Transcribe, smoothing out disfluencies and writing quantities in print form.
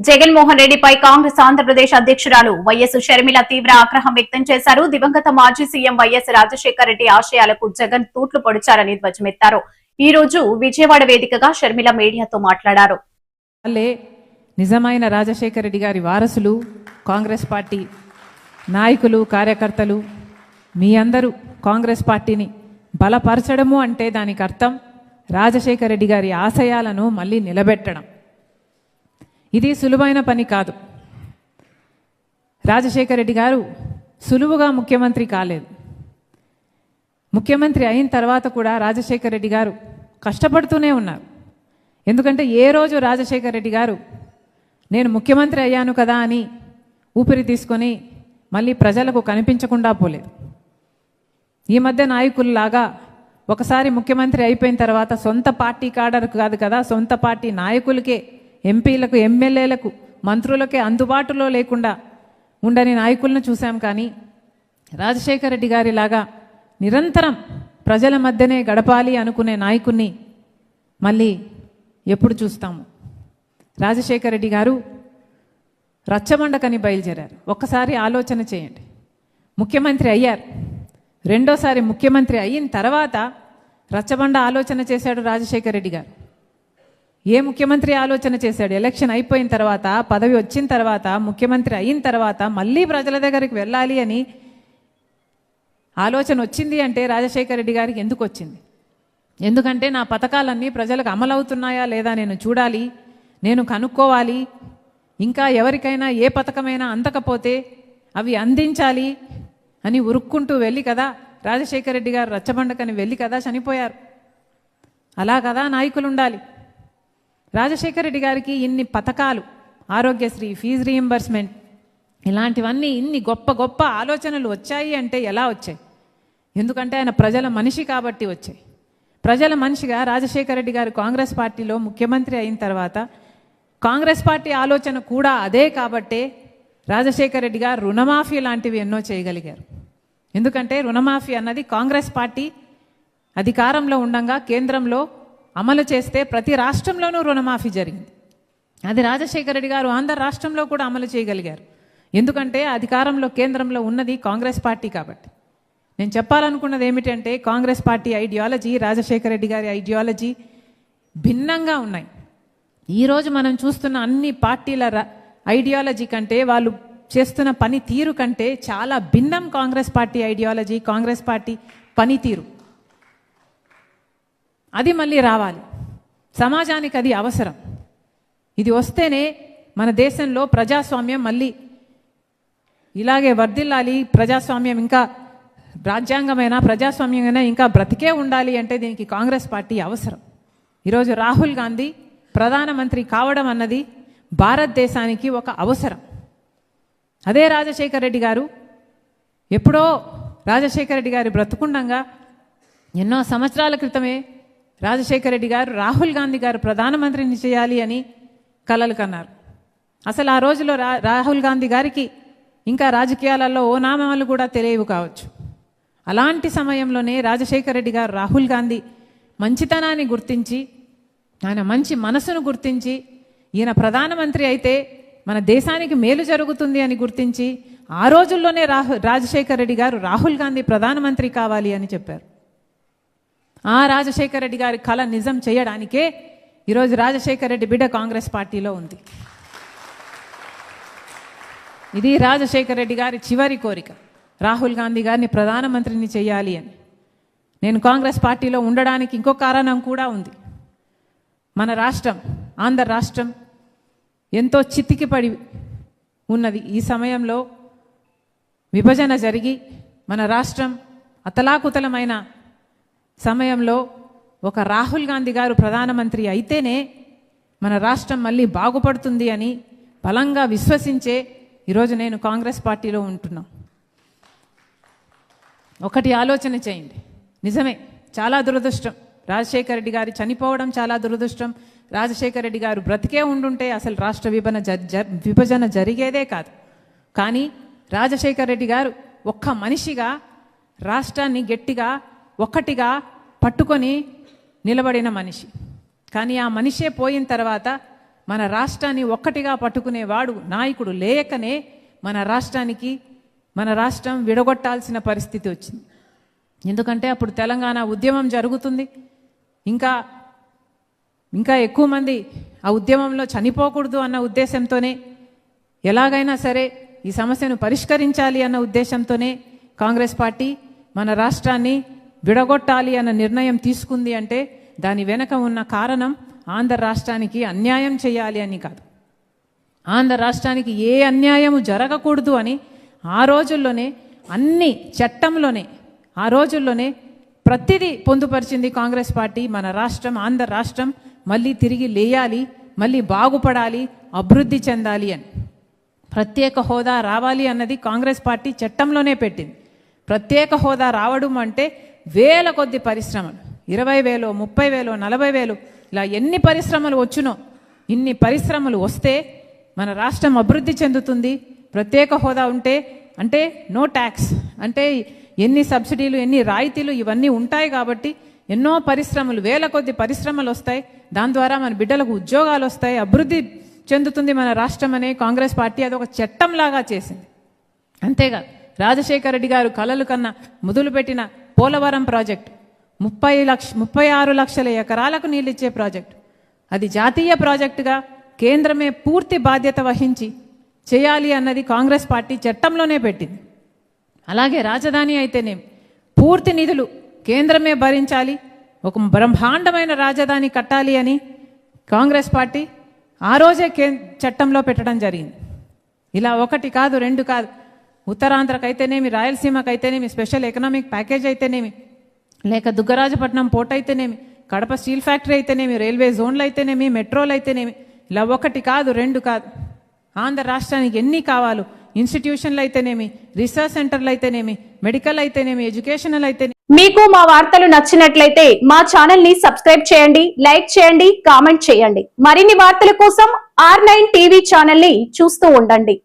జగన్మోహన్ రెడ్డిపై కాంగ్రెస్ ఆంధ్రప్రదేశ్ అధ్యక్షురాలు వైఎస్ షర్మిల తీవ్ర ఆగ్రహం వ్యక్తం చేశారు. దివంగత మాజీ సీఎం వైఎస్ రాజశేఖర రెడ్డి ఆశయాలకు జగన్ తూట్లు పొడిచారని ధ్వజమెత్తారు. ఈ రోజు విజయవాడ వేదికగా షర్మిల మీడియాతో మాట్లాడారు. నిజమైన రాజశేఖర రెడ్డి గారి వారసులు, కాంగ్రెస్ పార్టీ నాయకులు, కార్యకర్తలు మీ అందరూ కాంగ్రెస్ పార్టీని బలపరచడము అంటే దానికి అర్థం రాజశేఖర రెడ్డి గారి ఆశయాలను మళ్ళీ నిలబెట్టడం. ఇది సులువైన పని కాదు. రాజశేఖర రెడ్డి గారు సులువుగా ముఖ్యమంత్రి కాలేదు. ముఖ్యమంత్రి అయిన తర్వాత కూడా రాజశేఖర రెడ్డి గారు కష్టపడుతూనే ఉన్నారు. ఎందుకంటే ఏ రోజు రాజశేఖర రెడ్డి గారు నేను ముఖ్యమంత్రి అయ్యాను కదా అని ఊపిరి తీసుకొని మళ్ళీ ప్రజలకు కనిపించకుండా పోలేదు. ఈ మధ్య నాయకుల్లాగా ఒకసారి ముఖ్యమంత్రి అయిపోయిన తర్వాత సొంత పార్టీ కాడర్ కాదు కదా, సొంత పార్టీ నాయకులకే, ఎంపీలకు, ఎమ్మెల్యేలకు, మంత్రులకే అందుబాటులో లేకుండా ఉండని నాయకులను చూశాం. కానీ రాజశేఖర రెడ్డి గారిలాగా నిరంతరం ప్రజల మధ్యనే గడపాలి అనుకునే నాయకుడిని మళ్ళీ ఎప్పుడు చూస్తాము? రాజశేఖర రెడ్డి గారు రచ్చబండకని బయలుదేరారు. ఒక్కసారి ఆలోచన చేయండి. ముఖ్యమంత్రి అయ్యారు, రెండోసారి ముఖ్యమంత్రి అయిన తర్వాత రచ్చబండ ఆలోచన చేశాడు రాజశేఖర రెడ్డి గారు. ఏ ముఖ్యమంత్రి ఆలోచన చేశాడు? ఎలక్షన్ అయిపోయిన తర్వాత, పదవి వచ్చిన తర్వాత, ముఖ్యమంత్రి అయిన తర్వాత మళ్ళీ ప్రజల దగ్గరికి వెళ్ళాలి అని ఆలోచన వచ్చింది అంటే రాజశేఖర రెడ్డి గారికి ఎందుకు వచ్చింది? ఎందుకంటే నా పథకాలన్నీ ప్రజలకు అమలవుతున్నాయా లేదా నేను చూడాలి, నేను కనుక్కోవాలి, ఇంకా ఎవరికైనా ఏ పథకమైనా అందకపోతే అవి అందించాలి అని ఉరుక్కుంటూ వెళ్ళి కదా రాజశేఖర రెడ్డి గారు రచ్చబండకని వెళ్ళి కదా చనిపోయారు. అలా కదా నాయకులు ఉండాలి. రాజశేఖర రెడ్డి గారికి ఇన్ని పథకాలు, ఆరోగ్యశ్రీ, ఫీజు రీయింబర్స్మెంట్, ఇలాంటివన్నీ ఇన్ని గొప్ప గొప్ప ఆలోచనలు వచ్చాయి అంటే ఎలా వచ్చాయి? ఎందుకంటే ఆయన ప్రజల మనిషి కాబట్టి వచ్చాయి. ప్రజల మనిషిగా రాజశేఖర రెడ్డి గారు కాంగ్రెస్ పార్టీలో ముఖ్యమంత్రి అయిన తర్వాత కాంగ్రెస్ పార్టీ ఆలోచన కూడా అదే కాబట్టే రాజశేఖర రెడ్డి గారు రుణమాఫీ లాంటివి ఎన్నో చేయగలిగారు. ఎందుకంటే రుణమాఫీ అన్నది కాంగ్రెస్ పార్టీ అధికారంలో ఉండగా కేంద్రంలో అమలు చేస్తే ప్రతి రాష్ట్రంలోనూ రుణమాఫీ జరిగింది. అది రాజశేఖర రెడ్డి గారు ఆంధ్ర రాష్ట్రంలో కూడా అమలు చేయగలిగారు. ఎందుకంటే అధికారంలో కేంద్రంలో ఉన్నది కాంగ్రెస్ పార్టీ కాబట్టి. నేను చెప్పాలనుకున్నది ఏమిటంటే కాంగ్రెస్ పార్టీ ఐడియాలజీ, రాజశేఖర రెడ్డి గారి ఐడియాలజీ భిన్నంగా ఉన్నాయి. ఈరోజు మనం చూస్తున్న అన్ని పార్టీల ఐడియాలజీ కంటే, వాళ్ళు చేస్తున్న పని తీరు కంటే చాలా భిన్నం Congress party ideology, Congress party పనితీరు. అది మళ్ళీ రావాలి. సమాజానికి అది అవసరం. ఇది వస్తేనే మన దేశంలో ప్రజాస్వామ్యం మళ్ళీ ఇలాగే వర్ధిల్లాలి. ప్రజాస్వామ్యం ఇంకా రాజ్యాంగమైన ప్రజాస్వామ్యమైనా ఇంకా బ్రతికే ఉండాలి అంటే దీనికి కాంగ్రెస్ పార్టీ అవసరం. ఈరోజు రాహుల్ గాంధీ ప్రధానమంత్రి కావడం అన్నది భారతదేశానికి ఒక అవసరం. అదే రాజశేఖర రెడ్డి గారు ఎప్పుడో రాజశేఖర రెడ్డి గారి బ్రతుకుండంగా ఎన్నో సంవత్సరాల క్రితమే రాజశేఖర రెడ్డి గారు రాహుల్ గాంధీ గారు ప్రధానమంత్రిని చేయాలి అని కలలు కన్నారు. అసలు ఆ రోజులో రాహుల్ గాంధీ గారికి ఇంకా రాజకీయాలలో ఓ నామాలు కూడా తెలియవు కావచ్చు. అలాంటి సమయంలోనే రాజశేఖర రెడ్డి గారు రాహుల్ గాంధీ మంచితనాన్ని గుర్తించి, ఆయన మంచి మనసును గుర్తించి, ఈయన ప్రధానమంత్రి అయితే మన దేశానికి మేలు జరుగుతుంది అని గుర్తించి ఆ రోజుల్లోనే రాజశేఖర రెడ్డి గారు రాహుల్ గాంధీ ప్రధానమంత్రి కావాలి అని చెప్పారు. ఆ రాజశేఖర రెడ్డి గారి కళ నిజం చేయడానికే ఈరోజు రాజశేఖర రెడ్డి బిడ్డ కాంగ్రెస్ పార్టీలో ఉంది. ఇది రాజశేఖర రెడ్డి గారి చివరి కోరిక, రాహుల్ గాంధీ గారిని ప్రధానమంత్రిని చేయాలి అని. నేను కాంగ్రెస్ పార్టీలో ఉండడానికి ఇంకో కారణం కూడా ఉంది. మన రాష్ట్రం, ఆంధ్ర రాష్ట్రం ఎంతో చితికిపడి ఉన్నది. ఈ సమయంలో విభజన జరిగి మన రాష్ట్రం అతలాకుతలమైన సమయంలో ఒక రాహుల్ గాంధీ గారు ప్రధానమంత్రి అయితేనే మన రాష్ట్రం మళ్ళీ బాగుపడుతుంది అని బలంగా విశ్వసించే ఈరోజు నేను కాంగ్రెస్ పార్టీలో ఉంటున్నాం. ఒకటి ఆలోచన చేయండి. నిజమే, చాలా దురదృష్టం. రాజశేఖర రెడ్డి గారి చనిపోవడం చాలా దురదృష్టం. రాజశేఖర రెడ్డి గారు బ్రతికే ఉండుంటే అసలు రాష్ట్ర విభజన జరిగేదే కాదు. కానీ రాజశేఖర రెడ్డి గారు ఒక్క మనిషిగా రాష్ట్రాన్ని గట్టిగా ఒక్కటిగా పట్టుకొని నిలబడిన మనిషి. కానీ ఆ మనిషే పోయిన తర్వాత మన రాష్ట్రాన్ని ఒక్కటిగా పట్టుకునేవాడు నాయకుడు లేకనే మన రాష్ట్రం విడగొట్టాల్సిన పరిస్థితి వచ్చింది. ఎందుకంటే అప్పుడు తెలంగాణ ఉద్యమం జరుగుతుంది, ఇంకా ఎక్కువ మంది ఆ ఉద్యమంలో చనిపోకూడదు అన్న ఉద్దేశంతోనే, ఎలాగైనా సరే ఈ సమస్యను పరిష్కరించాలి అన్న ఉద్దేశంతోనే కాంగ్రెస్ పార్టీ మన రాష్ట్రాన్ని విడగొట్టాలి అన్న నిర్ణయం తీసుకుంది. అంటే దాని వెనక ఉన్న కారణం ఆంధ్ర రాష్ట్రానికి అన్యాయం చేయాలి అని కాదు, ఆంధ్ర రాష్ట్రానికి ఏ అన్యాయము జరగకూడదు అని ఆ రోజుల్లోనే అన్ని చట్టంలోనే ఆ రోజుల్లోనే ప్రతిదీ పొందుపరిచింది కాంగ్రెస్ పార్టీ. మన రాష్ట్రం ఆంధ్ర రాష్ట్రం మళ్ళీ తిరిగి లేయాలి, మళ్ళీ బాగుపడాలి, అభివృద్ధి చెందాలి అని. ప్రత్యేక హోదా రావాలి అన్నది కాంగ్రెస్ పార్టీ చట్టంలోనే పెట్టింది. ప్రత్యేక హోదా రావడం అంటే వేల కొద్ది పరిశ్రమలు, 20,000, 30,000, 40,000 ఇలా ఎన్ని పరిశ్రమలు వచ్చునో ఇన్ని పరిశ్రమలు వస్తే మన రాష్ట్రం అభివృద్ధి చెందుతుంది. ప్రత్యేక హోదా ఉంటే అంటే నో ట్యాక్స్, అంటే ఎన్ని సబ్సిడీలు ఎన్ని రాయితీలు ఇవన్నీ ఉంటాయి కాబట్టి ఎన్నో పరిశ్రమలు, వేల కొద్ది పరిశ్రమలు వస్తాయి. దాని ద్వారా మన బిడ్డలకు ఉద్యోగాలు వస్తాయి, అభివృద్ధి చెందుతుంది మన రాష్ట్రం అనే కాంగ్రెస్ పార్టీ అదొక చట్టంలాగా చేసింది. అంతేకాదు రాజశేఖర రెడ్డి గారు కలలు కన్నా మొదలుపెట్టిన పోలవరం ప్రాజెక్టు 36 లక్షల ఎకరాలకు నీళ్ళిచ్చే ప్రాజెక్టు, అది జాతీయ ప్రాజెక్టుగా కేంద్రమే పూర్తి బాధ్యత వహించి చేయాలి అన్నది కాంగ్రెస్ పార్టీ చట్టంలోనే పెట్టింది. అలాగే రాజధాని అయితేనేమి పూర్తి నిధులు కేంద్రమే భరించాలి, ఒక బ్రహ్మాండమైన రాజధాని కట్టాలి అని కాంగ్రెస్ పార్టీ ఆ రోజే చట్టంలో పెట్టడం జరిగింది. ఇలా ఒకటి కాదు రెండు కాదు, ఉత్తరాంధ్రకైతేనేమి రాయలసీమకైతేనేమి స్పెషల్ ఎకనామిక్ ప్యాకేజ్ అయితేనేమి, లేక దుగ్గరాజపట్నం పోర్ట్ అయితేనేమి, కడప స్టీల్ ఫ్యాక్టరీ అయితేనేమి, రైల్వే జోన్లు అయితేనేమి, మెట్రోలు అయితేనేమి, ఇలా ఒకటి కాదు రెండు కాదు, ఆంధ్ర రాష్ట్రానికి ఎన్ని కావాలో ఇన్స్టిట్యూషన్లు అయితేనేమి, రీసెర్చ్ సెంటర్లు అయితేనేమి, మెడికల్ అయితేనేమి, ఎడ్యుకేషనల్ అయితేనేమి. మీకు మా వార్తలు నచ్చినట్లయితే మా ఛానల్ ని సబ్స్క్రైబ్ చేయండి, లైక్ చేయండి, కామెంట్ చేయండి. మరిన్ని వార్తల కోసం R9 టీవీ ఛానల్ ని చూస్తూ ఉండండి.